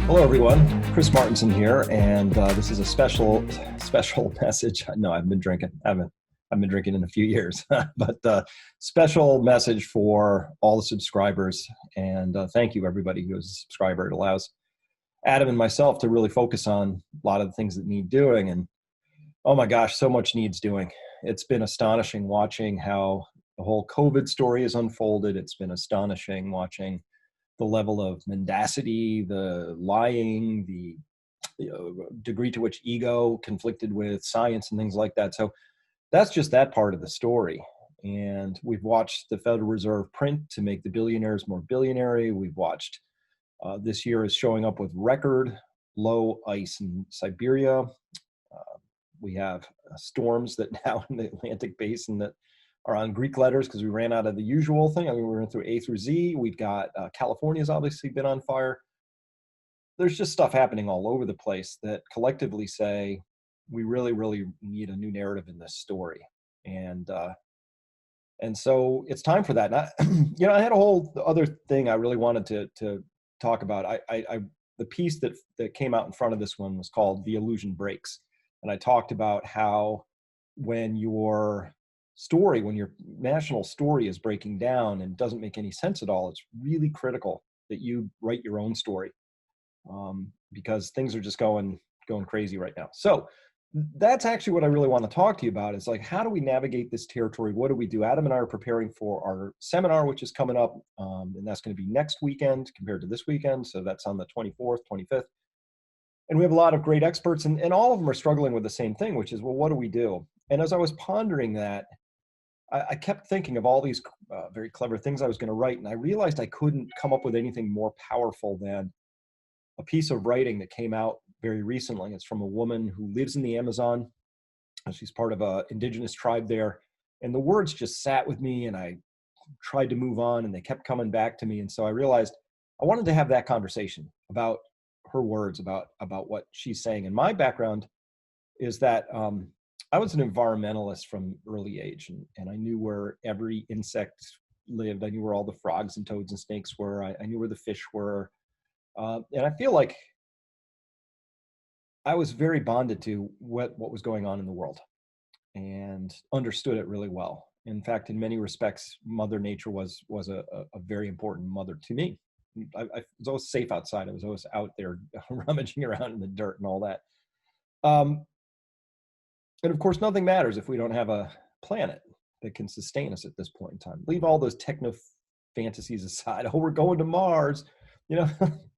Hello, everyone. Chris Martinson here, and this is a special message. No, I've been drinking. I've been drinking in a few years, but special message for all the subscribers. And thank you, everybody who is a subscriber. It allows Adam and myself to really focus on a lot of the things that need doing. And oh my gosh, so much needs doing. It's been astonishing watching how the whole COVID story has unfolded. It's been astonishing watching the level of mendacity, the lying, the degree to which ego conflicted with science and things like that. So that's just that part of the story. And we've watched the Federal Reserve print to make the billionaires more billionary. We've watched this year is showing up with record low ice in Siberia. We have storms that now in the Atlantic Basin that are on Greek letters because we ran out of the usual thing. I mean, we went through A through Z. We've got California's obviously been on fire. There's just stuff happening all over the place that collectively say we really, really need a new narrative in this story. And so it's time for that. And I had a whole other thing I really wanted to talk about. The piece that came out in front of this one was called "The Illusion Breaks," and I talked about how when your national story is breaking down and doesn't make any sense at all, it's really critical that you write your own story, because things are just going crazy right now. So that's actually what I really want to talk to you about, is like, how do we navigate this territory? What do we do? Adam and I are preparing for our seminar, which is coming up, and that's going to be next weekend compared to this weekend. So that's on the 24th, 25th. And we have a lot of great experts, and all of them are struggling with the same thing, which is, well, what do we do? And as I was pondering that, I kept thinking of all these very clever things I was going to write, and I realized I couldn't come up with anything more powerful than a piece of writing that came out very recently. It's from a woman who lives in the Amazon. She's part of an indigenous tribe there. And the words just sat with me, and I tried to move on, and they kept coming back to me. And so I realized I wanted to have that conversation about her words, about what she's saying. And my background is that I was an environmentalist from early age, and I knew where every insect lived. I knew where all the frogs and toads and snakes were. I knew where the fish were. And I feel like I was very bonded to what was going on in the world and understood it really well. In fact, in many respects, Mother Nature was a very important mother to me. I was always safe outside. I was always out there rummaging around in the dirt and all that. Um, and of course, nothing matters if we don't have a planet that can sustain us at this point in time. Leave all those techno fantasies aside. Oh, we're going to Mars. You know,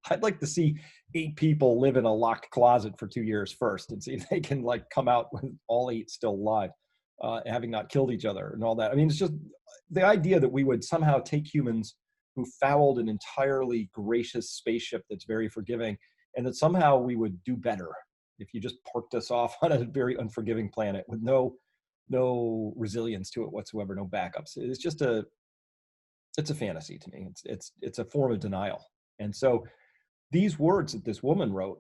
I'd like to see 8 people live in a locked closet for 2 years first and see if they can like come out with all 8 still alive, having not killed each other and all that. I mean, it's just the idea that we would somehow take humans who fouled an entirely gracious spaceship that's very forgiving, and that somehow we would do better if you just parked us off on a very unforgiving planet with no resilience to it whatsoever, no backups. It's a fantasy to me. It's a form of denial. And so these words that this woman wrote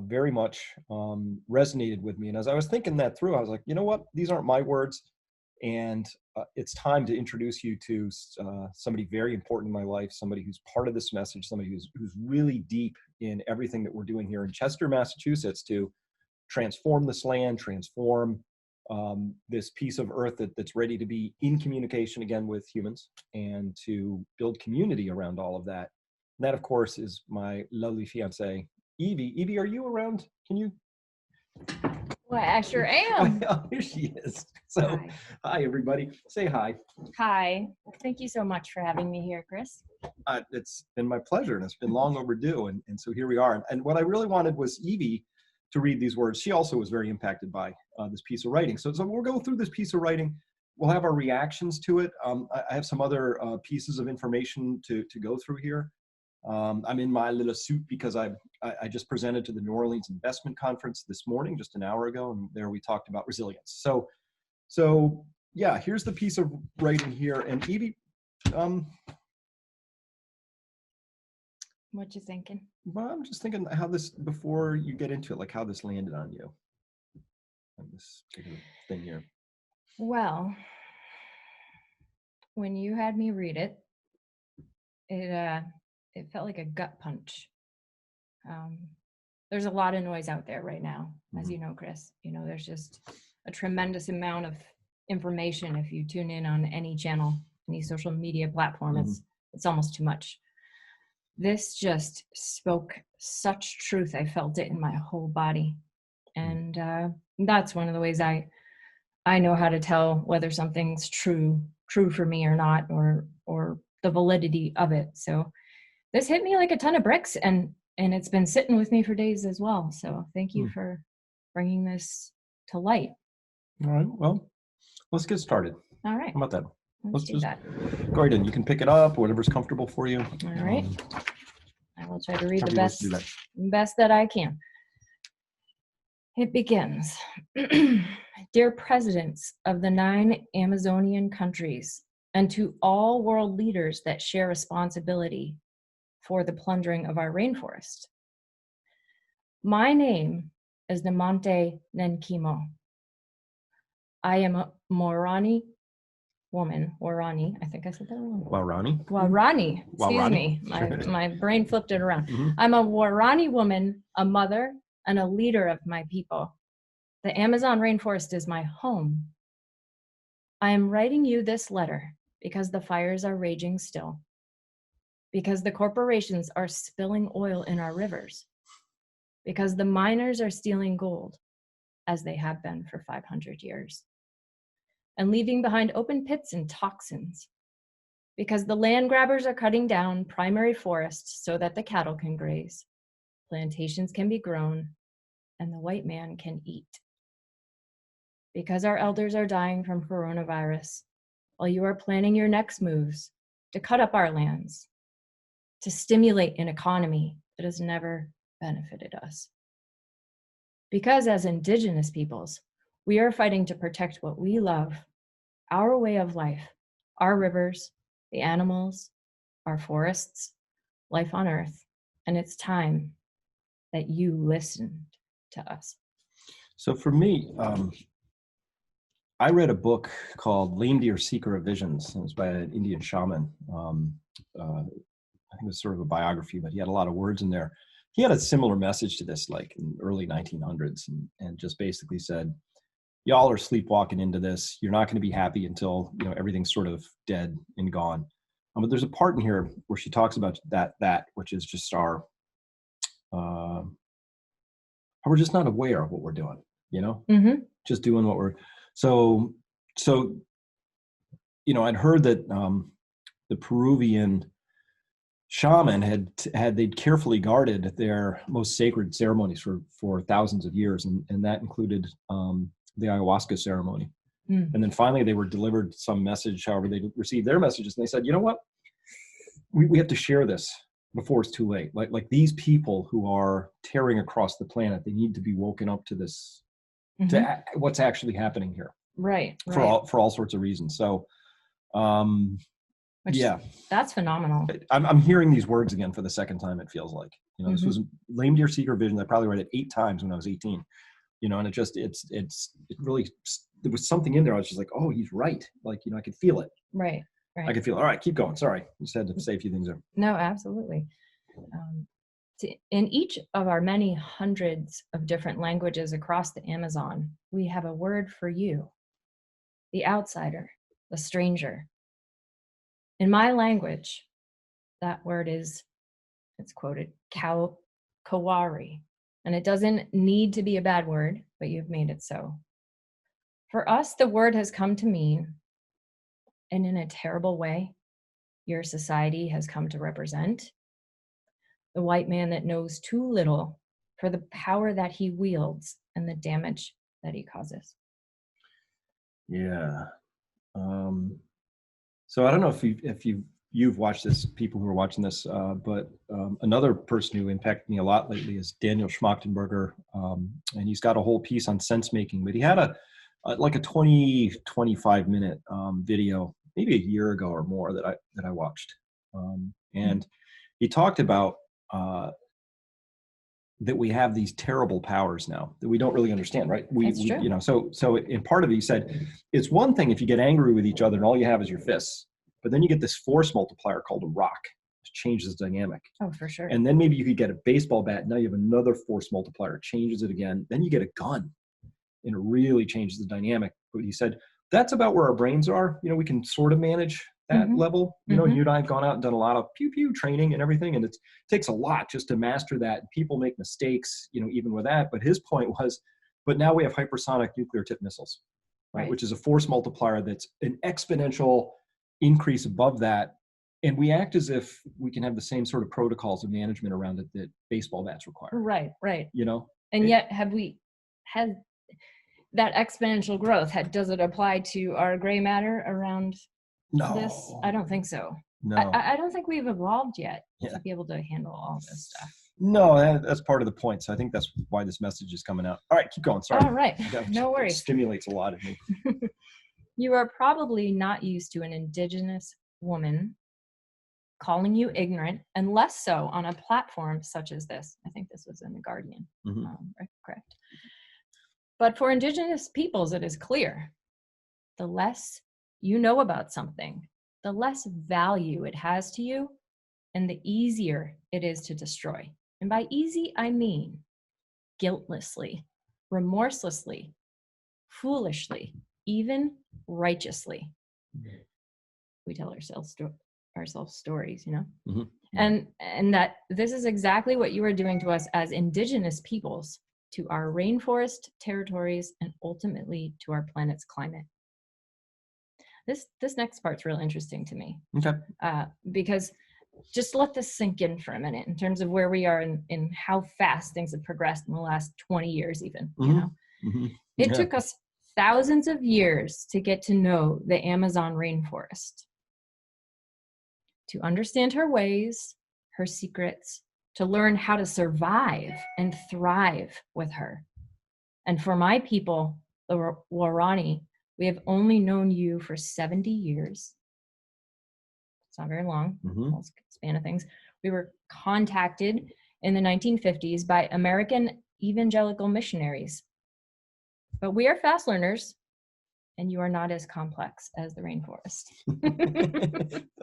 very much resonated with me. And as I was thinking that through, I was like, you know what? These aren't my words. And it's time to introduce you to somebody very important in my life, somebody who's part of this message, somebody who's really deep in everything that we're doing here in Chester, Massachusetts, to transform this land, transform this piece of earth that's ready to be in communication again with humans, and to build community around all of that. And that, of course, is my lovely fiance, Evie. Evie, are you around? Can you? Well, I sure am. Oh, here she is. So, hi, everybody. Say hi. Hi. Thank you so much for having me here, Chris. It's been my pleasure, and it's been long overdue. And so here we are. And what I really wanted was Evie to read these words. She also was very impacted by this piece of writing. So we'll go through this piece of writing. We'll have our reactions to it. I have some other pieces of information to go through here. I'm in my little suit because I just presented to the New Orleans Investment Conference this morning, just an hour ago, and there we talked about resilience. So yeah, here's the piece of writing here. And Evie, what you thinking? well, I'm just thinking how this, before you get into it, like how this landed on you, on this particular thing here. Well, when you had me read it, it felt like a gut punch. There's a lot of noise out there right now, as Mhm. you know, Chris. There's just a tremendous amount of information. If you tune in on any channel, any social media platform, it's almost too much. This just spoke such truth. I felt it in my whole body. And that's one of the ways I know how to tell whether something's true for me or not, or the validity of it. So this hit me like a ton of bricks, and it's been sitting with me for days as well. So thank you for bringing this to light. All right. Well, let's get started. All right. How about that? Let's do just that. go ahead and you can pick it up, whatever's comfortable for you. All right. I will try to read the However you want to do best that I can. It begins. Dear presidents of the 9 Amazonian countries, and to all world leaders that share responsibility for the plundering of our rainforest. My name is Namonte Nenkimo. I am a Waorani woman. Waorani, I think I said that wrong. Waorani, excuse me. My brain flipped it around. I'm a Waorani woman, a mother, and a leader of my people. The Amazon rainforest is my home. I am writing you this letter because the fires are raging still, because the corporations are spilling oil in our rivers, because the miners are stealing gold, as they have been for 500 years, and leaving behind open pits and toxins, because the land grabbers are cutting down primary forests so that the cattle can graze, plantations can be grown, and the white man can eat. Because our elders are dying from coronavirus, while you are planning your next moves to cut up our lands, to stimulate an economy that has never benefited us. Because as Indigenous peoples, we are fighting to protect what we love, our way of life, our rivers, the animals, our forests, life on Earth, and it's time that you listened to us. So for me, I read a book called Lame Deer Seeker of Visions. It was by an Indian shaman. I think it was sort of a biography, but he had a lot of words in there. He had a similar message to this, like in the early 1900s, and just basically said, y'all are sleepwalking into this. You're not going to be happy until everything's sort of dead and gone. But there's a part in here where she talks about that which is just our we're just not aware of what we're doing, just doing what we're so I'd heard that the Peruvian shaman they'd carefully guarded their most sacred ceremonies for thousands of years, and that included the ayahuasca ceremony. And then finally they were delivered some message, however they received their messages, and they said, you know what, we have to share this before it's too late. Like these people who are tearing across the planet, they need to be woken up to this, to what's actually happening here. Right. For all sorts of reasons. So, that's phenomenal. I'm hearing these words again for the second time. It feels like, this was Lame Deer Seeker Vision. I probably read it 8 times when I was 18, and it really, there was something in there. I was just like, oh, he's right. Like, I could feel it. Right. I could feel it. All right, keep going. Sorry. You said to say a few things there. No, absolutely. In each of our many hundreds of different languages across the Amazon, we have a word for you, the outsider, the stranger. In my language, that word it's quoted, kawari. And it doesn't need to be a bad word, but you've made it so. For us, the word has come to mean, and in a terrible way, your society has come to represent, the white man that knows too little for the power that he wields and the damage that he causes. Yeah. So I don't know if you've watched this, people who are watching this, but another person who impacted me a lot lately is Daniel Schmachtenberger, and he's got a whole piece on sense making. But he had a 25 minute video, maybe a year ago or more, that I watched, and he talked about that we have these terrible powers now that we don't really understand, right? That's true. So in part of it, he said, it's one thing if you get angry with each other and all you have is your fists, but then you get this force multiplier called a rock. changes the dynamic. Oh, for sure. And then maybe you could get a baseball bat. Now you have another force multiplier, it changes it again. Then you get a gun and it really changes the dynamic. But he said, that's about where our brains are. We can sort of manage that level. You and I have gone out and done a lot of pew pew training and everything. And it takes a lot just to master that. People make mistakes, even with that. But his point was, but now we have hypersonic nuclear tip missiles, right? Which is a force multiplier that's an exponential increase above that. And we act as if we can have the same sort of protocols of management around it that baseball bats require. Right. And yet have we had that exponential growth? Does it apply to our gray matter around this? I don't think so. No. I don't think we've evolved yet to be able to handle all this stuff. No, that's part of the point. So I think that's why this message is coming out. All right, keep going. Sorry. All right. No worries. It stimulates a lot of me. You are probably not used to an Indigenous woman calling you ignorant, and less so on a platform such as this. I think this was in The Guardian. Correct. But for Indigenous peoples, it is clear. The less you know about something, the less value it has to you, and the easier it is to destroy. And by easy, I mean guiltlessly, remorselessly, foolishly, even righteously. We tell ourselves stories, and that this is exactly what you are doing to us as Indigenous peoples, to our rainforest territories, and ultimately to our planet's climate. This next part's real interesting to me. Okay. Because just let this sink in for a minute in terms of where we are in how fast things have progressed in the last 20 years even, It took us thousands of years to get to know the Amazon rainforest, to understand her ways, her secrets, to learn how to survive and thrive with her. And for my people, the Waorani, we have only known you for 70 years. It's not very long, whole span of things. We were contacted in the 1950s by American evangelical missionaries. But we are fast learners, and you are not as complex as the rainforest.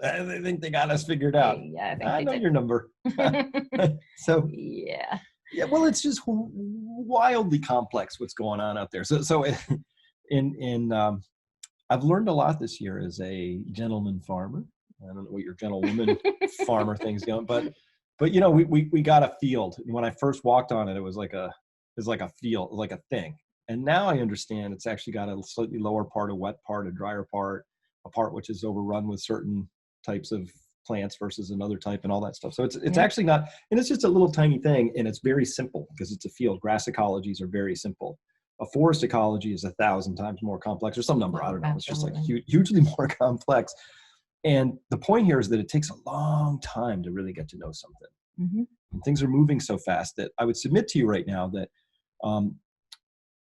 I think they got us figured out. Yeah, I know your number. So yeah. Well, it's just wildly complex what's going on out there. So I've learned a lot this year as a gentleman farmer. I don't know what your gentlewoman farmer thing's going, but we got a field. When I first walked on it, it was like a field, like a thing. And now I understand it's actually got a slightly lower part, a wet part, a drier part, a part which is overrun with certain types of plants versus another type and all that stuff. So it's actually not, and it's just a little tiny thing, and it's very simple because it's a field. Grass ecologies are very simple. A forest ecology is 1,000 times more complex, or some number, I don't know. It's just like hugely more complex. And the point here is that it takes a long time to really get to know something. And things are moving so fast that I would submit to you right now that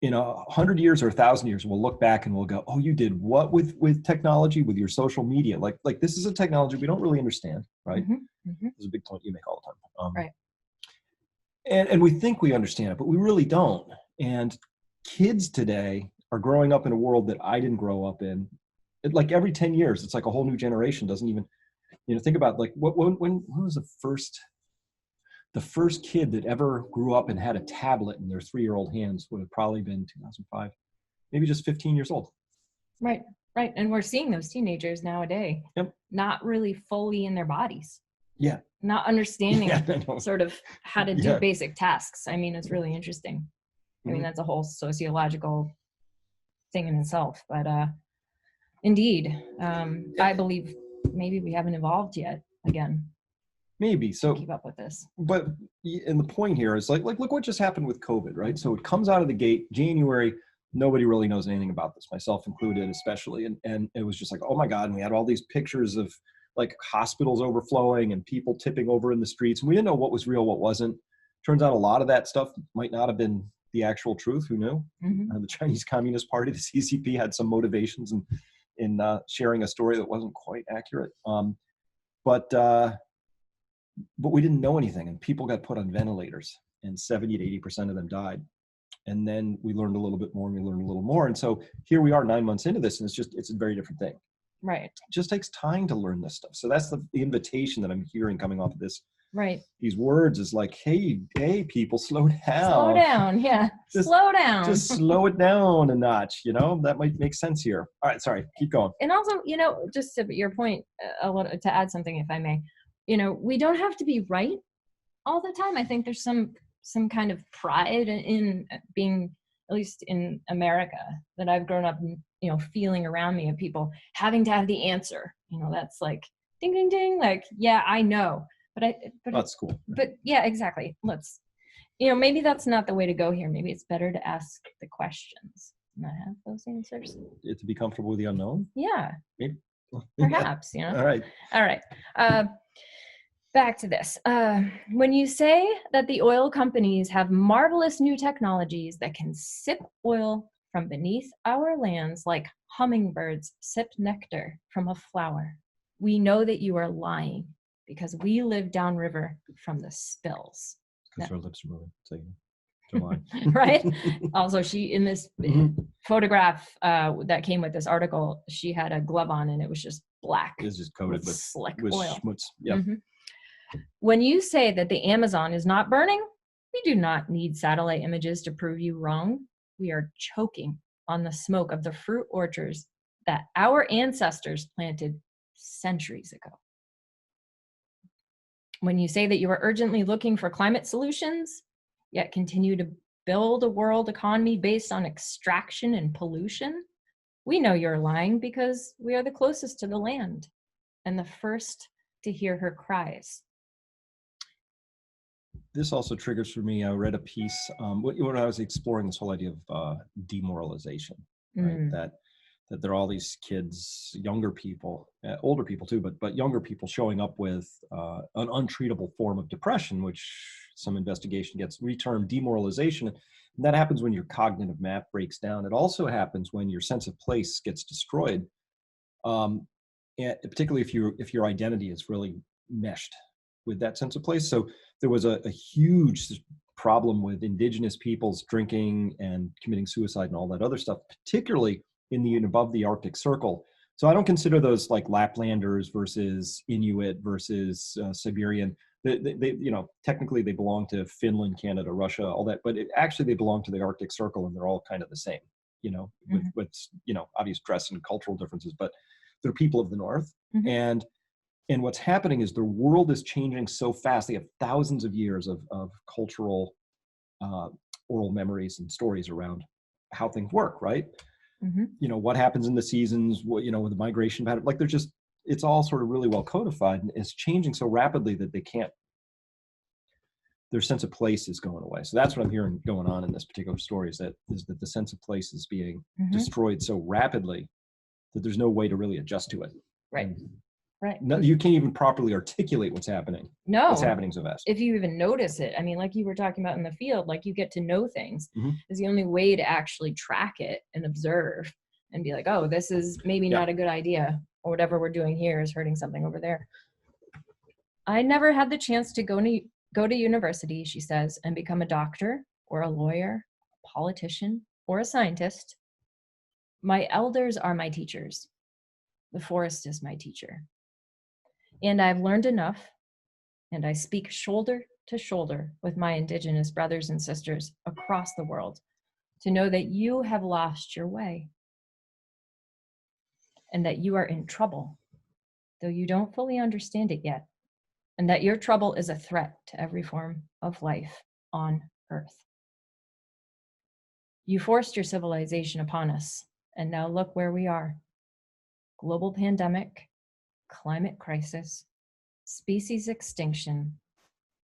in 100 years or 1,000 years, we'll look back and we'll go, oh, you did what with technology, with your social media? Like this is a technology we don't really understand, right? This is a big point you make all the time. Right. And we think we understand it, but we really don't. And kids today are growing up in a world that I didn't grow up in. Like every 10 years, it's like a whole new generation doesn't even, think about like when was the first kid that ever grew up and had a tablet in their 3-year-old hands would have probably been 2005, maybe just 15 years old. Right. And we're seeing those teenagers nowadays, not really fully in their bodies. Yeah. Not understanding sort of how to do basic tasks. I mean, it's really interesting. I mean, that's a whole sociological thing in itself. But indeed, I believe maybe we haven't evolved yet again. Maybe. So keep up with this. But and the point here is like look what just happened with COVID, right? So it comes out of the gate, January, nobody really knows anything about this, myself included especially. And it was just like, oh my God. And we had all these pictures of like hospitals overflowing and people tipping over in the streets. And we didn't know what was real, what wasn't. Turns out a lot of that stuff might not have been the actual truth. Who knew? The Chinese Communist Party, the CCP, had some motivations in sharing a story that wasn't quite accurate. But we didn't know anything, and people got put on ventilators, and 70 to 80% of them died. And then we learned a little bit more, and we learned a little more. And so here we are 9 months into this, and it's a very different thing. Right. It just takes time to learn this stuff. So that's the invitation that I'm hearing coming off of these words is like, hey, people, slow down. Slow down. Yeah. Slow down. Just slow it down a notch. That might make sense here. All right. Sorry. Keep going. And also, just to your point, to add something, if I may, we don't have to be right all the time. I think there's some kind of pride in being, at least in America, that I've grown up, feeling around me of people having to have the answer. That's like ding, ding, ding. Like, yeah, I know, but that's cool. But yeah, exactly. Maybe that's not the way to go here. Maybe it's better to ask the questions, not have those answers. To be comfortable with the unknown. Yeah. Maybe. Perhaps. All right. Back to this. When you say that the oil companies have marvelous new technologies that can sip oil from beneath our lands like hummingbirds sip nectar from a flower, we know that you are lying because we live downriver from the spills. Because her lips are moving. So they're lying. Right? Also, she, in this photograph that came with this article, she had a glove on and it was just black. It was just coated with slick with oil. schmutz. Yeah. Mm-hmm. When you say that the Amazon is not burning, we do not need satellite images to prove you wrong. We are choking on the smoke of the fruit orchards that our ancestors planted centuries ago. When you say that you are urgently looking for climate solutions, yet continue to build a world economy based on extraction and pollution, we know you're lying because we are the closest to the land and the first to hear her cries. This also triggers for me. I read a piece when I was exploring this whole idea of demoralization, right? That there are all these kids, younger people, older people too, but younger people showing up with an untreatable form of depression, which some investigation gets termed demoralization. And that happens when your cognitive map breaks down. It also happens when your sense of place gets destroyed, and particularly if your identity is really meshed with that sense of place. So there was a huge problem with indigenous peoples drinking and committing suicide and all that other stuff, particularly in the above the Arctic Circle. So I don't consider those like Laplanders versus Inuit versus Siberian. They technically they belong to Finland, Canada, Russia, all that, but actually they belong to the Arctic Circle, and they're all kind of the same, with obvious dress and cultural differences, but they're people of the North. And what's happening is the world is changing so fast. They have thousands of years of cultural oral memories and stories around how things work, right? What happens in the seasons, with the migration pattern, like it's all sort of really well codified, and it's changing so rapidly that their sense of place is going away. So that's what I'm hearing going on in this particular story is that the sense of place is being destroyed so rapidly that there's no way to really adjust to it. Right. Right. No, you can't even properly articulate what's happening. No. What's happening so fast. If you even notice it, I mean, like you were talking about in the field, like you get to know things is the only way to actually track it and observe and be like, oh, this is maybe not a good idea, or whatever we're doing here is hurting something over there. I never had the chance to go to university, she says, and become a doctor or a lawyer, a politician, or a scientist. My elders are my teachers. The forest is my teacher. And I've learned enough, and I speak shoulder to shoulder with my Indigenous brothers and sisters across the world to know that you have lost your way and that you are in trouble, though you don't fully understand it yet, and that your trouble is a threat to every form of life on Earth. You forced your civilization upon us, and now look where we are. Global pandemic, climate crisis, species extinction,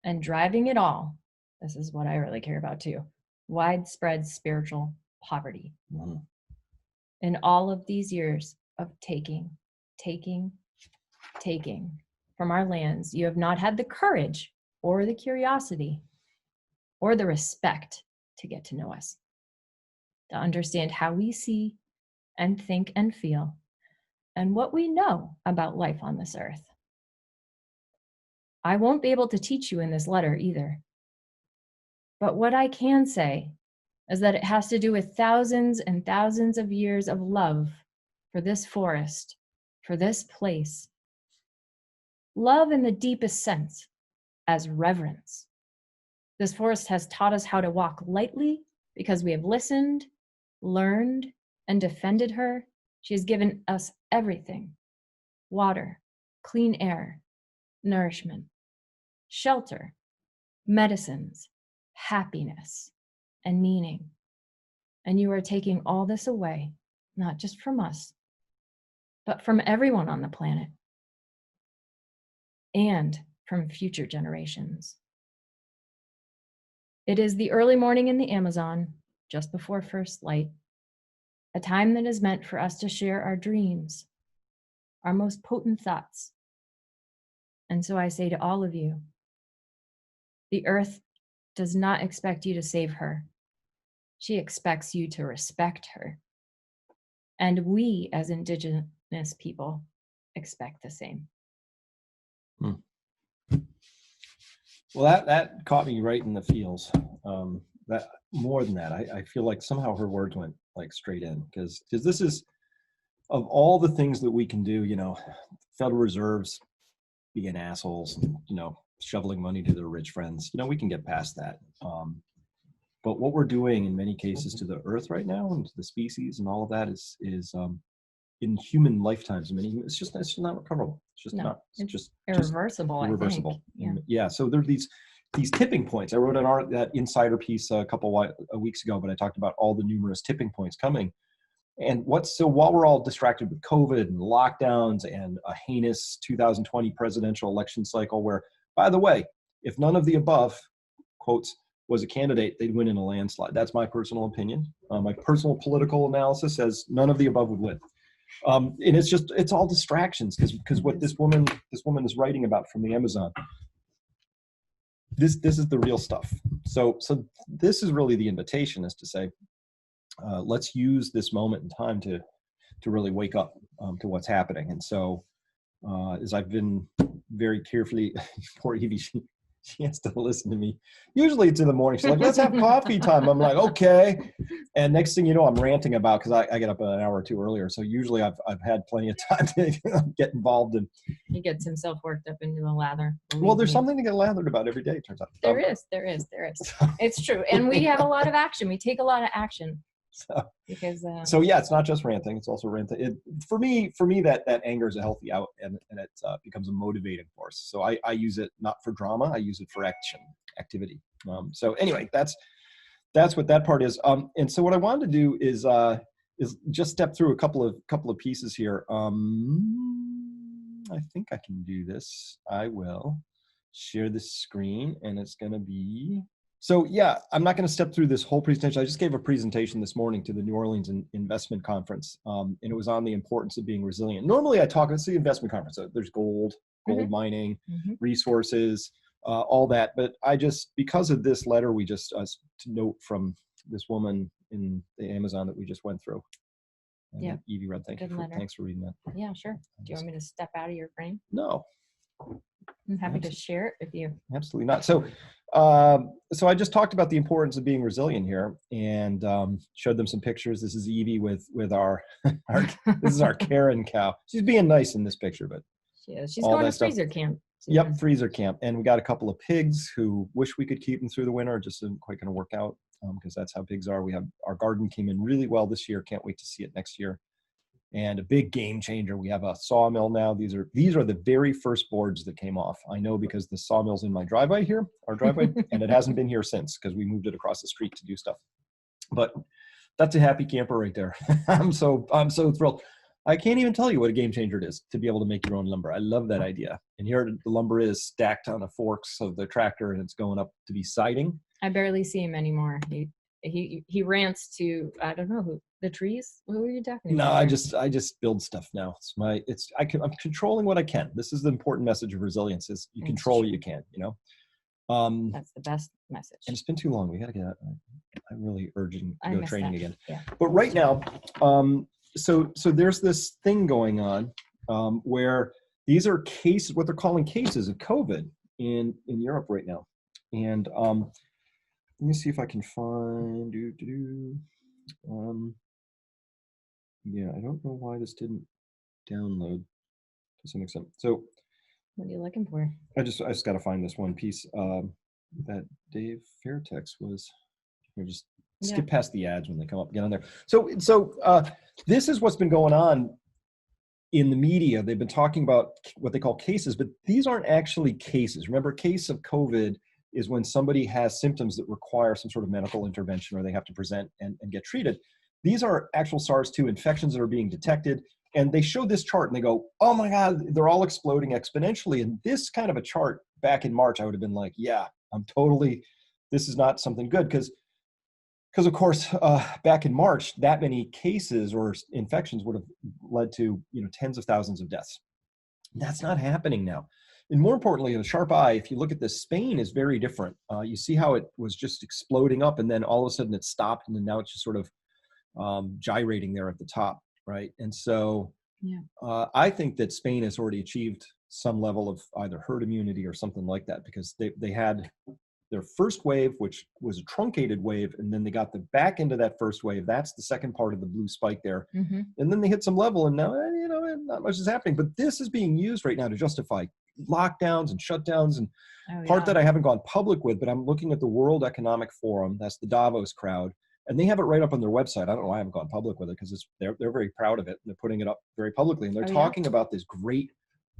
and driving it all, this is what I really care about too, widespread spiritual poverty. In all of these years of taking from our lands, you have not had the courage or the curiosity or the respect to get to know us, to understand how we see and think and feel, and what we know about life on this earth. I won't be able to teach you in this letter either. But what I can say is that it has to do with thousands and thousands of years of love for this forest for this place. Love in the deepest sense, as reverence. This forest has taught us how to walk lightly because we have listened, learned, and defended her. She has given us everything: water, clean air, nourishment, shelter, medicines, happiness, and meaning. And you are taking all this away, not just from us, but from everyone on the planet and from future generations. It is the early morning in the Amazon, just before first light, a time that is meant for us to share our dreams, our most potent thoughts. And so I say to all of you, the earth does not expect you to save her. She expects you to respect her. And we, as Indigenous people, expect the same. Well, that caught me right in the feels. That more than that, I feel like somehow her words went like straight in, because this is, of all the things that we can do, Federal Reserve's being assholes, and, shoveling money to their rich friends, we can get past that. But what we're doing in many cases to the earth right now and to the species and all of that is in human lifetimes, it's just not recoverable. It's just not. It's just irreversible. Irreversible. I think. Yeah. So there are these tipping points. I wrote that Insider piece a couple of weeks ago, but I talked about all the numerous tipping points coming. And while we're all distracted with COVID and lockdowns and a heinous 2020 presidential election cycle, where, by the way, if none of the above, quotes, was a candidate, they'd win in a landslide. That's my personal opinion. My personal political analysis says none of the above would win. And it's all distractions, because what this woman is writing about from the Amazon, this is the real stuff. So this is really the invitation, is to say, let's use this moment in time to really wake up to what's happening. And so as I've been very carefully, poor Evie, she has to listen to me. Usually it's in the morning. She's like, let's have coffee time. I'm like, okay. And next thing you know, I'm ranting about, because I get up an hour or two earlier. So usually I've had plenty of time to get involved in. He gets himself worked up into a lather. Well, there's something to get lathered about every day, it turns out. There is. It's true. And we have a lot of action. We take a lot of action. So yeah, it's not just ranting, it's also ranting. For me that anger is a healthy out, and it becomes a motivating force. So I use it not for drama, I use it for activity. So anyway, that's what that part is. And so what I wanted to do is just step through a couple of pieces here. I think I can do this. I will share the screen, and it's going to be. So yeah, I'm not going to step through this whole presentation. I just gave a presentation this morning to the New Orleans Investment Conference, and it was on the importance of being resilient. Normally I talk, it's the investment conference, so there's gold mining, resources, all that. But because of this letter we just to note from this woman in the Amazon that we just went through. Yeah. Evie read, thanks for reading that. Yeah, sure. Do you want me to step out of your frame? No. I'm happy to share it with you. Absolutely not. So I just talked about the importance of being resilient here, and showed them some pictures. This is Evie with our this is our Karen cow. She's being nice in this picture, but she is. She's going to freezer camp. Yep, freezer camp. And we got a couple of pigs who wish we could keep them through the winter. It just isn't quite going to work out, because that's how pigs are. Our garden came in really well this year. Can't wait to see it next year. And a big game changer, we have a sawmill now. These are the very first boards that came off. I know, because the sawmill's in my driveway here, our driveway, and it hasn't been here since, because we moved it across the street to do stuff. But that's a happy camper right there. I'm so thrilled. I can't even tell you what a game changer it is to be able to make your own lumber. I love that idea. And here the lumber is stacked on the forks of the tractor, and it's going up to be siding. I barely see him anymore. He rants to, I don't know, the trees. Who are you talking about? No, I just build stuff now. I'm controlling what I can. This is the important message of resilience: is you control what you can. That's the best message. And it's been too long. We got to get. I'm really urging to go training again. Yeah. But right now, so there's this thing going on where these are cases, what they're calling cases of COVID in Europe right now, and let me see if I can find. Yeah, I don't know why this didn't download. to some extent. So What are you looking for? I just got to find this one piece that Dave Fairtex was. Here, just skip past the ads when they come up. Get on there. So this is what's been going on in the media. They've been talking about what they call cases, but these aren't actually cases. Remember, a case of COVID is when somebody has symptoms that require some sort of medical intervention or they have to present and get treated. These are actual SARS-2 infections that are being detected. And they show this chart and they go, oh my God, they're all exploding exponentially. And this kind of a chart back in March, I would have been like, yeah, this is not something good. Because of course, back in March, that many cases or infections would have led to tens of thousands of deaths. That's not happening now. And more importantly, the sharp eye, if you look at this, Spain is very different. You see how it was just exploding up and then all of a sudden it stopped and then now it's just sort of gyrating there at the top, right? And so I think that Spain has already achieved some level of either herd immunity or something like that, because they had their first wave, which was a truncated wave, and then they got the back end of that first wave. That's the second part of the blue spike there. Mm-hmm. And then they hit some level, and now, not much is happening. But this is being used right now to justify lockdowns and shutdowns. And part that I haven't gone public with, but I'm looking at the World Economic Forum. That's the Davos crowd. And they have it right up on their website. I don't know why I haven't gone public with it, because they're very proud of it. And they're putting it up very publicly. And they're talking about this great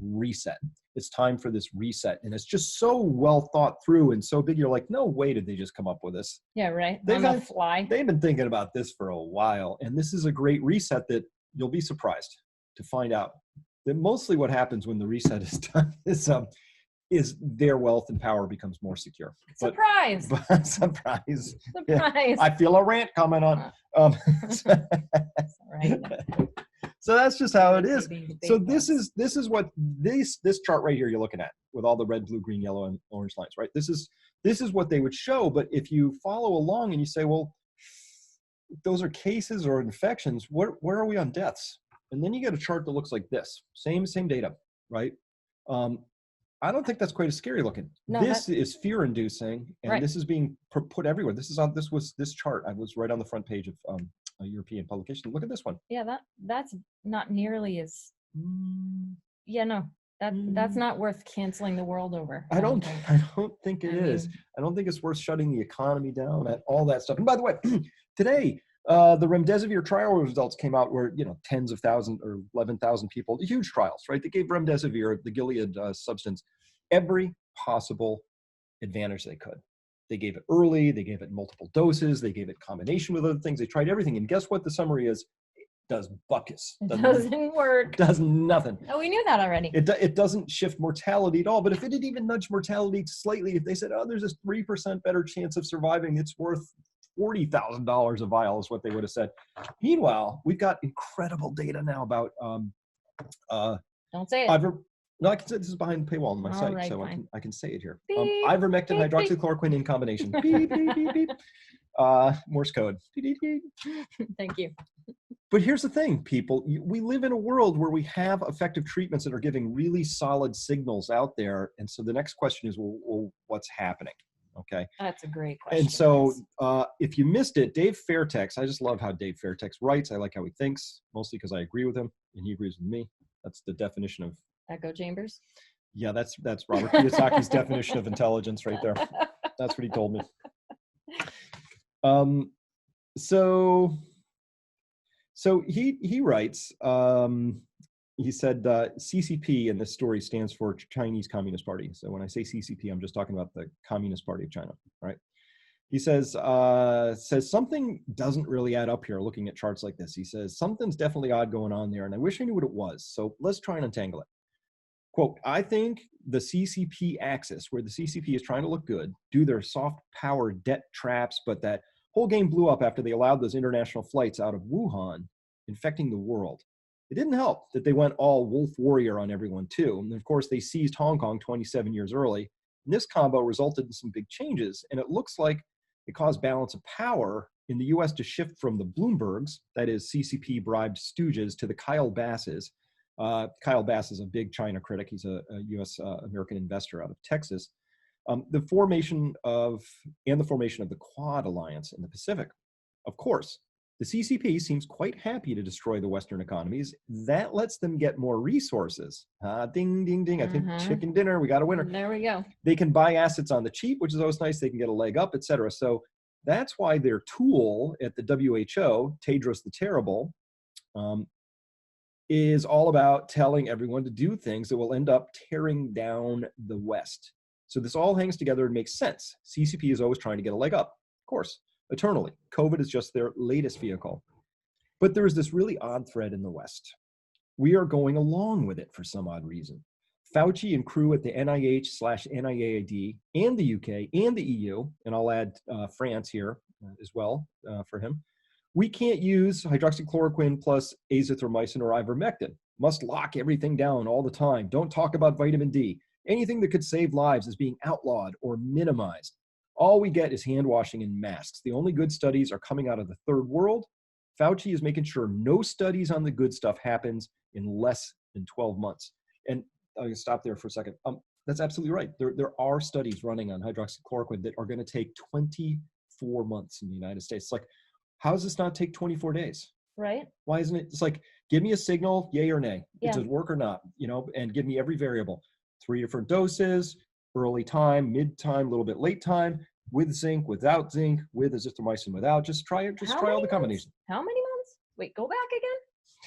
reset. It's time for this reset. And it's just so well thought through and so big. You're like, no way did they just come up with this. Yeah, right. On the fly. They've been thinking about this for a while. And this is a great reset that you'll be surprised to find out that mostly what happens when the reset is done is their wealth and power becomes more secure. Surprise! But surprise! Surprise! Yeah, I feel a rant coming on. Right. So that's just how it is. So this is what this chart right here you're looking at with all the red, blue, green, yellow, and orange lines, right? This is what they would show. But if you follow along and you say, well, those are cases or infections, where are we on deaths? And then you get a chart that looks like this, same data, right? I don't think that's quite as scary looking. No, this is fear-inducing, and this is being put everywhere. This chart. I was right on the front page of a European publication. Look at this one. Yeah, that's not nearly as. Yeah, no, that's not worth canceling the world over. I don't think it is. I don't think it's worth shutting the economy down and all that stuff. And by the way, today the remdesivir trial results came out where tens of thousands or 11,000 people, huge trials, right? They gave remdesivir, the Gilead substance, every possible advantage they could. They gave it early, they gave it multiple doses, they gave it combination with other things. They tried everything, and guess what the summary is? It does buckus. It doesn't work. Does nothing. Oh, we knew that already. It doesn't shift mortality at all. But if it had even nudged mortality slightly, if they said, oh, there's this 3% better chance of surviving, it's worth $40,000 a vial is what they would have said. Meanwhile, we've got incredible data now about don't say it. No, I can say this is behind the paywall on my site, right, so I can say it here. Beep, ivermectin, beep, hydroxychloroquine in combination. Beep, beep, beep, beep. Morse code. Beep, beep, beep. Thank you. But here's the thing, people. We live in a world where we have effective treatments that are giving really solid signals out there. And so the next question is, well, what's happening? Okay. That's a great question. And so if you missed it, Dave Fairtex, I just love how Dave Fairtex writes. I like how he thinks, mostly because I agree with him and he agrees with me. That's the definition of echo chambers. Yeah, that's Robert Kiyosaki's definition of intelligence right there. That's what he told me. So he writes, he said CCP in this story stands for Chinese Communist Party. So when I say CCP, I'm just talking about the Communist Party of China, right? He says something doesn't really add up here looking at charts like this. He says something's definitely odd going on there, and I wish I knew what it was. So let's try and untangle it. Quote, I think the CCP axis, where the CCP is trying to look good, do their soft power debt traps, but that whole game blew up after they allowed those international flights out of Wuhan, infecting the world. It didn't help that they went all wolf warrior on everyone too. And of course, they seized Hong Kong 27 years early. And this combo resulted in some big changes. And it looks like it caused balance of power in the US to shift from the Bloombergs, that is CCP bribed stooges, to the Kyle Basses. Kyle Bass is a big China critic. He's a US American investor out of Texas. The formation of the Quad Alliance in the Pacific. Of course, The CCP seems quite happy to destroy the Western economies. That lets them get more resources. Ding, ding, ding. I think chicken dinner, we got a winner. There we go. They can buy assets on the cheap, which is always nice. They can get a leg up, etc. So that's why their tool at the WHO, Tedros the Terrible, is all about telling everyone to do things that will end up tearing down the West. So this all hangs together and makes sense. CCP is always trying to get a leg up, of course, eternally. COVID is just their latest vehicle. But there is this really odd thread in the West. We are going along with it for some odd reason. Fauci and crew at the NIH/NIAID and the UK and the EU, and I'll add France here as well for him, we can't use hydroxychloroquine plus azithromycin or ivermectin. Must lock everything down all the time. Don't talk about vitamin D. Anything that could save lives is being outlawed or minimized. All we get is hand washing and masks. The only good studies are coming out of the third world. Fauci is making sure no studies on the good stuff happens in less than 12 months. And I'm going to stop there for a second. That's absolutely right. There are studies running on hydroxychloroquine that are going to take 24 months in the United States. It's like, how does this not take 24 days? Right. Why isn't it? It's like, give me a signal, yay or nay. Yeah. Does it work or not? And give me every variable. 3 different doses, early time, mid time, a little bit late time, with zinc, without zinc, with azithromycin, without. Just try it. Just try all the combinations. How many months? Wait, go back again?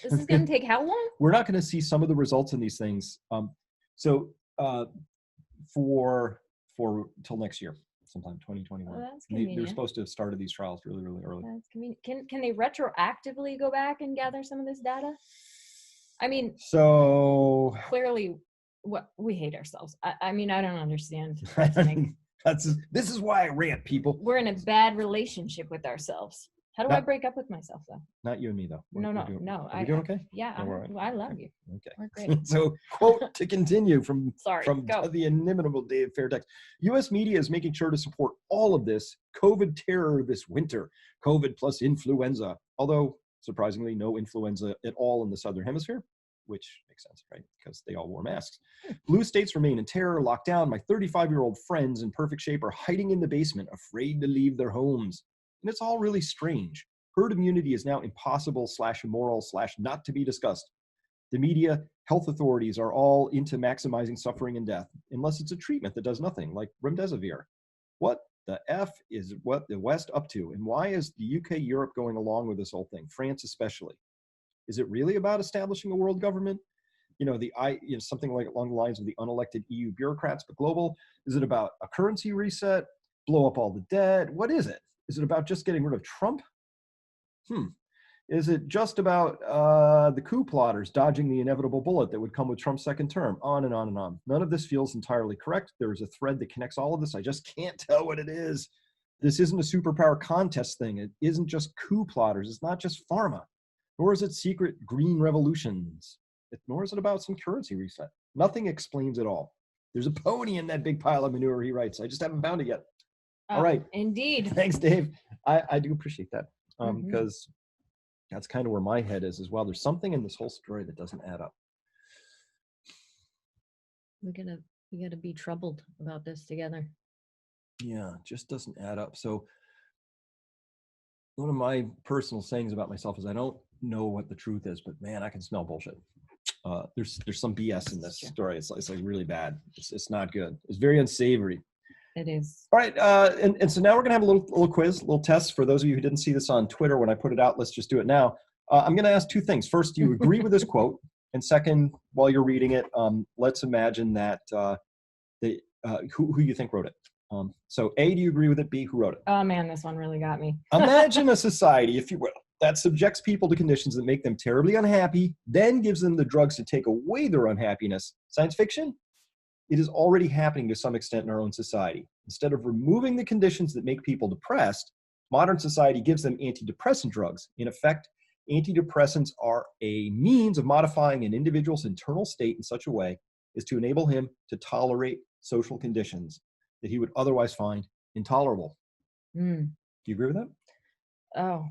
This is going to take how long? We're not going to see some of the results in these things. For till next year, sometime 2021. Oh, that's convenient. They're supposed to have started these trials really, really early. That's convenient. Can they retroactively go back and gather some of this data? I mean, so clearly, we hate ourselves. I mean, I don't understand. This is why I rant, people. We're in a bad relationship with ourselves. How do I break up with myself, though? Not you and me, though. No. Are we doing okay? Yeah, I love you. Okay. We're great. So, quote to continue from go. The inimitable Dave Fairtex. U.S. media is making sure to support all of this COVID terror this winter. COVID plus influenza. Although, surprisingly, no influenza at all in the Southern Hemisphere, which makes sense, right? Because they all wore masks. Blue states remain in terror, locked down. My 35-year-old friends in perfect shape are hiding in the basement, afraid to leave their homes. And it's all really strange. Herd immunity is now impossible/immoral/not to be discussed. The media, health authorities are all into maximizing suffering and death, unless it's a treatment that does nothing, like remdesivir. What the F is what the West up to? And why is the UK, Europe going along with this whole thing? France especially. Is it really about establishing a world government? Something like along the lines of the unelected EU bureaucrats, but global? Is it about a currency reset? Blow up all the debt? What is it? Is it about just getting rid of Trump? Is it just about the coup plotters dodging the inevitable bullet that would come with Trump's second term? On and on and on. None of this feels entirely correct. There is a thread that connects all of this. I just can't tell what it is. This isn't a superpower contest thing. It isn't just coup plotters. It's not just pharma. Nor is it secret green revolutions. Nor is it about some currency reset. Nothing explains it all. There's a pony in that big pile of manure, he writes. I just haven't found it yet. All right. Indeed. Thanks, Dave. I do appreciate that because that's kind of where my head is as well. There's something in this whole story that doesn't add up. We gotta be troubled about this together. Yeah, it just doesn't add up. So one of my personal sayings about myself is I don't know what the truth is, but man, I can smell bullshit. There's some BS in this story. It's like really bad. It's not good. It's very unsavory. It is. All right, and so now we're gonna have a little quiz, a little test for those of you who didn't see this on Twitter when I put it out. Let's just do it now. I'm gonna ask two things. First, do you agree with this quote? And second, while you're reading it, let's imagine that who you think wrote it. So A, do you agree with it? B, who wrote it? Oh man, this one really got me. Imagine a society, if you will, that subjects people to conditions that make them terribly unhappy, then gives them the drugs to take away their unhappiness. Science fiction? It is already happening to some extent in our own society. Instead of removing the conditions that make people depressed, modern society gives them antidepressant drugs. In effect, antidepressants are a means of modifying an individual's internal state in such a way as to enable him to tolerate social conditions that he would otherwise find intolerable. Do you agree with that? Oh,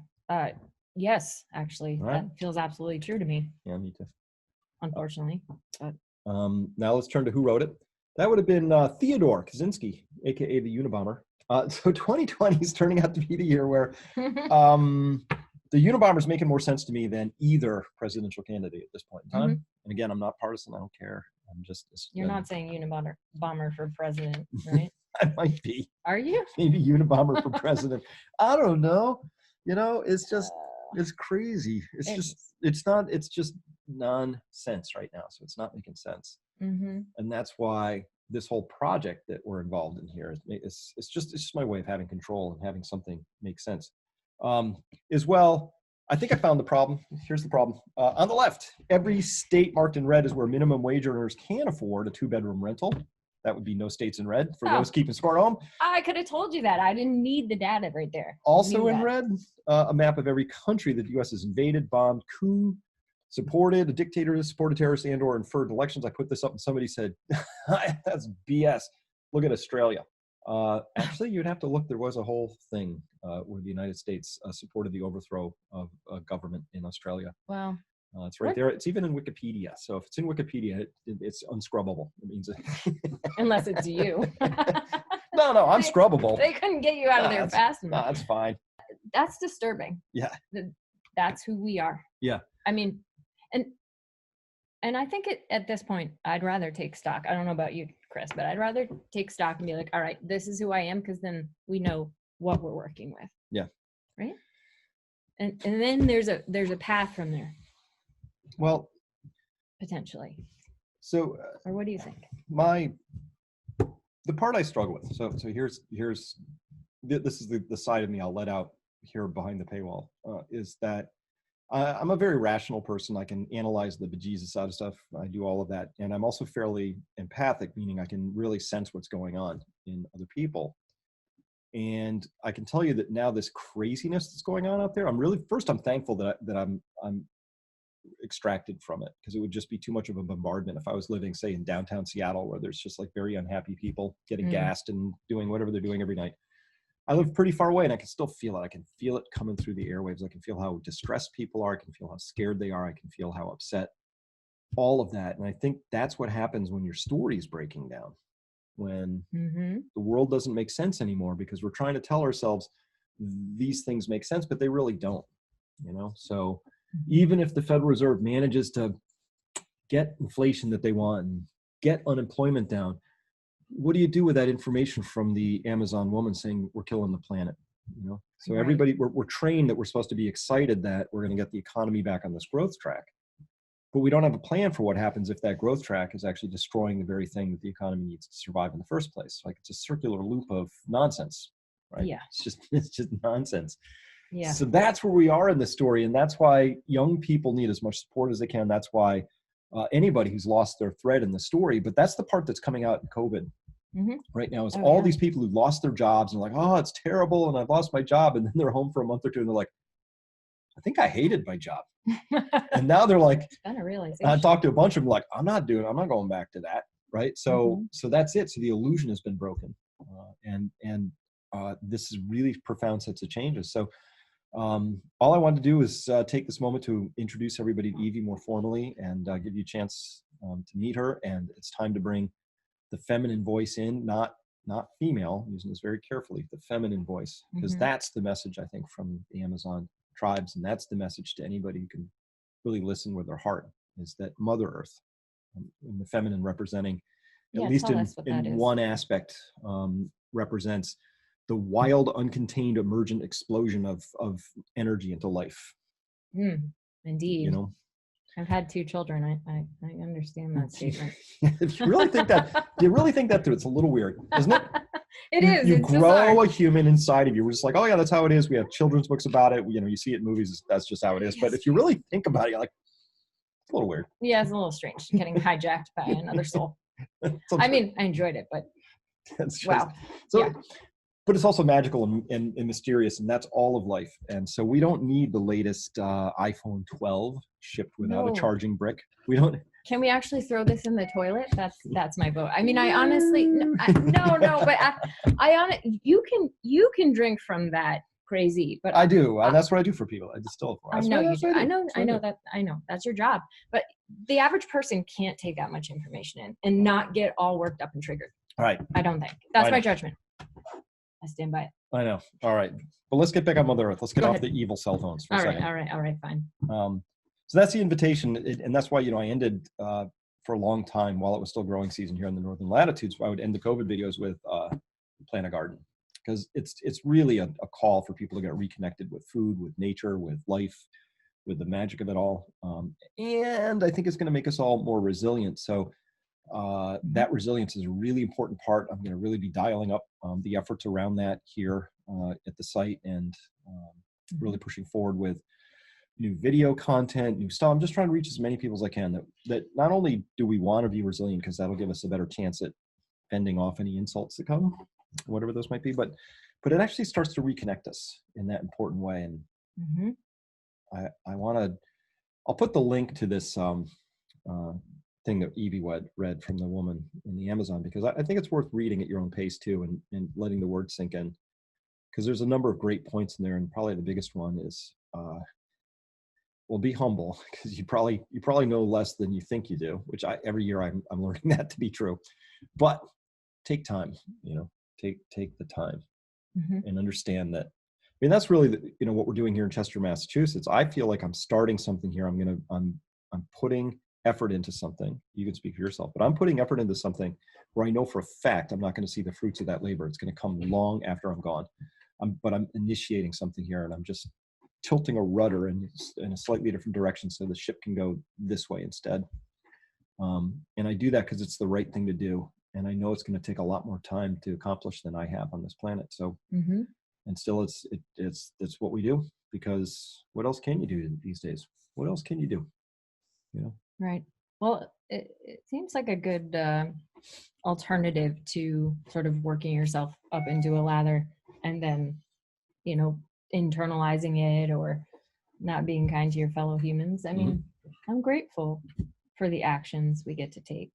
yes, actually. All right. That feels absolutely true to me. Yeah, me too. Unfortunately. But now let's turn to who wrote it. That would have been Theodore Kaczynski, aka the Unabomber. So 2020 is turning out to be the year where the Unabomber's making more sense to me than either presidential candidate at this point in time. And again, I'm not partisan. I don't care. I'm just. You're not saying Unabomber for president, right? I might be. Are you? Maybe Unabomber for president. I don't know. You know, it's just, it's crazy. It's just nonsense right now. So it's not making sense. And that's why this whole project that we're involved in here it's just my way of having control and having something make sense. As well, I think I found the problem. Here's the problem. On the left, every state marked in red is where minimum wage earners can afford a 2-bedroom rental. That would be no states in red for those keeping score at home. I could have told you that. I didn't need the data right there. Also in red, a map of every country that the U.S. has invaded, bombed, coup, supported, a dictator, supported terrorists, and or inferred elections. I put this up and somebody said, that's BS. Look at Australia. Actually, you'd have to look. There was a whole thing where the United States supported the overthrow of a government in Australia. Wow. It's right there. It's even in Wikipedia. So if it's in Wikipedia, it's unscrubbable. It means unless it's you. No, I'm scrubbable. They couldn't get you out of there fast enough. No, that's fine. That's disturbing. Yeah. That's who we are. Yeah. I mean, and I think at this point, I'd rather take stock. I don't know about you, Chris, but I'd rather take stock and be like, all right, this is who I am, because then we know what we're working with. Yeah. Right. And then there's a path from there. Well, potentially. So, or what do you think? The part I struggle with. So here's this is the side of me I'll let out here behind the paywall. Is that I'm a very rational person. I can analyze the bejesus out of stuff. I do all of that, and I'm also fairly empathic, meaning I can really sense what's going on in other people. And I can tell you that now this craziness that's going on out there, I'm thankful that I'm extracted from it, because it would just be too much of a bombardment if I was living, say, in downtown Seattle, where there's just like very unhappy people getting gassed and doing whatever they're doing every night. I live pretty far away and I can still feel it. I can feel it coming through the airwaves. I can feel how distressed people are. I can feel how scared they are. I can feel how upset, all of that. And I think that's what happens when your story is breaking down, when the world doesn't make sense anymore, because we're trying to tell ourselves these things make sense, but they really don't, So even if the Federal Reserve manages to get inflation that they want and get unemployment down, what do you do with that information from the Amazon woman saying we're killing the planet? So everybody, we're trained that we're supposed to be excited that we're going to get the economy back on this growth track, but we don't have a plan for what happens if that growth track is actually destroying the very thing that the economy needs to survive in the first place. Like, it's a circular loop of nonsense, right? Yeah. It's just nonsense. Yeah. So that's where we are in this story. And that's why young people need as much support as they can. That's why anybody who's lost their thread in the story, but that's the part that's coming out in COVID right now, is all these people who lost their jobs and are like, oh, it's terrible, and I've lost my job. And then they're home for a month or two and they're like, I think I hated my job. And now they're like, it's been a realization. I talked to a bunch of them like, I'm not going back to that. Right. So that's it. So the illusion has been broken. And this is really profound sets of changes. So all I wanted to do is take this moment to introduce everybody to Evie more formally and give you a chance to meet her. And it's time to bring the feminine voice in, not female, using this very carefully, the feminine voice, because that's the message, I think, from the Amazon tribes. And that's the message to anybody who can really listen with their heart, is that Mother Earth, and the feminine representing, at least in one aspect, represents the wild, uncontained, emergent explosion of energy into life. Indeed. I've had 2 children. I understand that statement. If you really think that through, it's a little weird, isn't it? It is. You grow a human inside of you. We're just like, oh yeah, that's how it is. We have children's books about it. You see it in movies. That's just how it is. Yes. But if you really think about it, you're like, it's a little weird. Yeah, it's a little strange getting hijacked by another soul. I mean, I enjoyed it, but wow. So, yeah. But it's also magical and mysterious, and that's all of life. And so we don't need the latest iPhone 12 shipped without a charging brick. We don't. Can we actually throw this in the toilet? That's my vote. I mean, I honestly, but you can drink from that crazy, but I do. That's what I do for people. I distill. I know you do. I know that's your job. But the average person can't take that much information in and not get all worked up and triggered. All right. I don't think. That's my judgment. I stand by it. I know. All right. But let's get back on Mother Earth. Let's get Go off ahead. the evil cell phones for a All right, second. all right, fine. So that's the invitation. And that's why, I ended for a long time while it was still growing season here in the northern latitudes. I would end the COVID videos with plant a garden, because it's really a call for people to get reconnected with food, with nature, with life, with the magic of it all. And I think it's going to make us all more resilient. So that resilience is a really important part. I'm going to really be dialing up the efforts around that here at the site, and really pushing forward with new video content, new stuff. I'm just trying to reach as many people as I can that not only do we want to be resilient, because that'll give us a better chance at fending off any insults that come, whatever those might be, but it actually starts to reconnect us in that important way. And I want to, I'll put the link to this thing that Evie read from the woman in the Amazon, because I think it's worth reading at your own pace too, and letting the words sink in, because there's a number of great points in there. And probably the biggest one is, well, be humble, because you probably know less than you think you do, which every year I'm learning that to be true. But take time, take the time and understand that. I mean, that's really what we're doing here in Chester, Massachusetts. I feel like I'm starting something here. I'm putting effort into something. You can speak for yourself, but I'm putting effort into something where I know for a fact I'm not going to see the fruits of that labor. It's going to come long after I'm gone. But I'm initiating something here, and I'm just tilting a rudder in a slightly different direction so the ship can go this way instead. And I do that because it's the right thing to do. And I know it's going to take a lot more time to accomplish than I have on this planet. So, and still it's what we do, because what else can you do these days? What else can you do? Right. Well, it seems like a good alternative to sort of working yourself up into a lather and then, internalizing it or not being kind to your fellow humans. I mean, I'm grateful for the actions we get to take,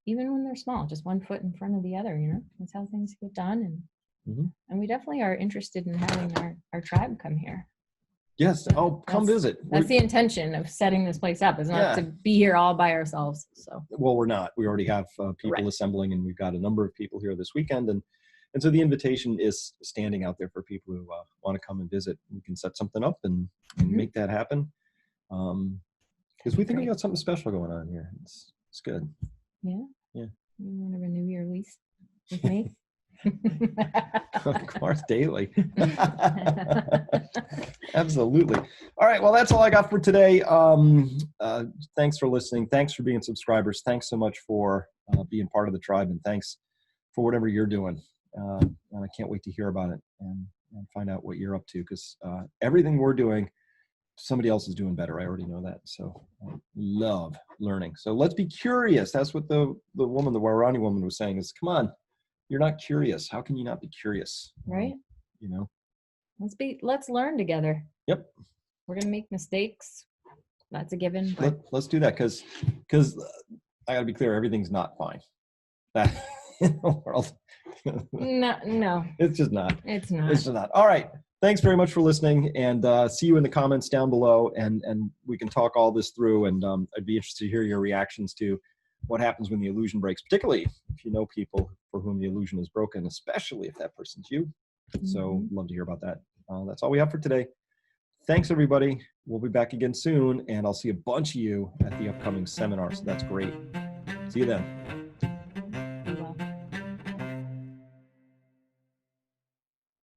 even when they're small, just one foot in front of the other. That's how things get done. And we definitely are interested in having our tribe come here. Yes. Oh, come visit. That's the intention of setting this place up, is not to be here all by ourselves. So, well, we're not. We already have people assembling, and we've got a number of people here this weekend. And so the invitation is standing out there for people who want to come and visit. We can set something up and make that happen. Because we think we got something special going on here. It's good. Yeah. Yeah. You want to renew your lease with me? Of course, daily. Absolutely. All right. Well, that's all I got for today. Thanks for listening. Thanks for being subscribers. Thanks so much for being part of the tribe, and thanks for whatever you're doing. And I can't wait to hear about it and find out what you're up to, because everything we're doing, somebody else is doing better. I already know that. So I love learning. So let's be curious. That's what the woman, the Wairani woman, was saying, is, come on, you're not curious. How can you not be curious? Right. Let's learn together. Yep. We're going to make mistakes. That's a given. But let's do that, because I got to be clear, everything's not fine. That in the world. No. It's just not. It's not. It's just not. All right. Thanks very much for listening, and see you in the comments down below, and we can talk all this through, and I'd be interested to hear your reactions to what happens when the illusion breaks, particularly if you know people for whom the illusion is broken, especially if that person's you. So love to hear about that. That's all we have for today. Thanks, everybody. We'll be back again soon, and I'll see a bunch of you at the upcoming seminar, so that's great. See you then.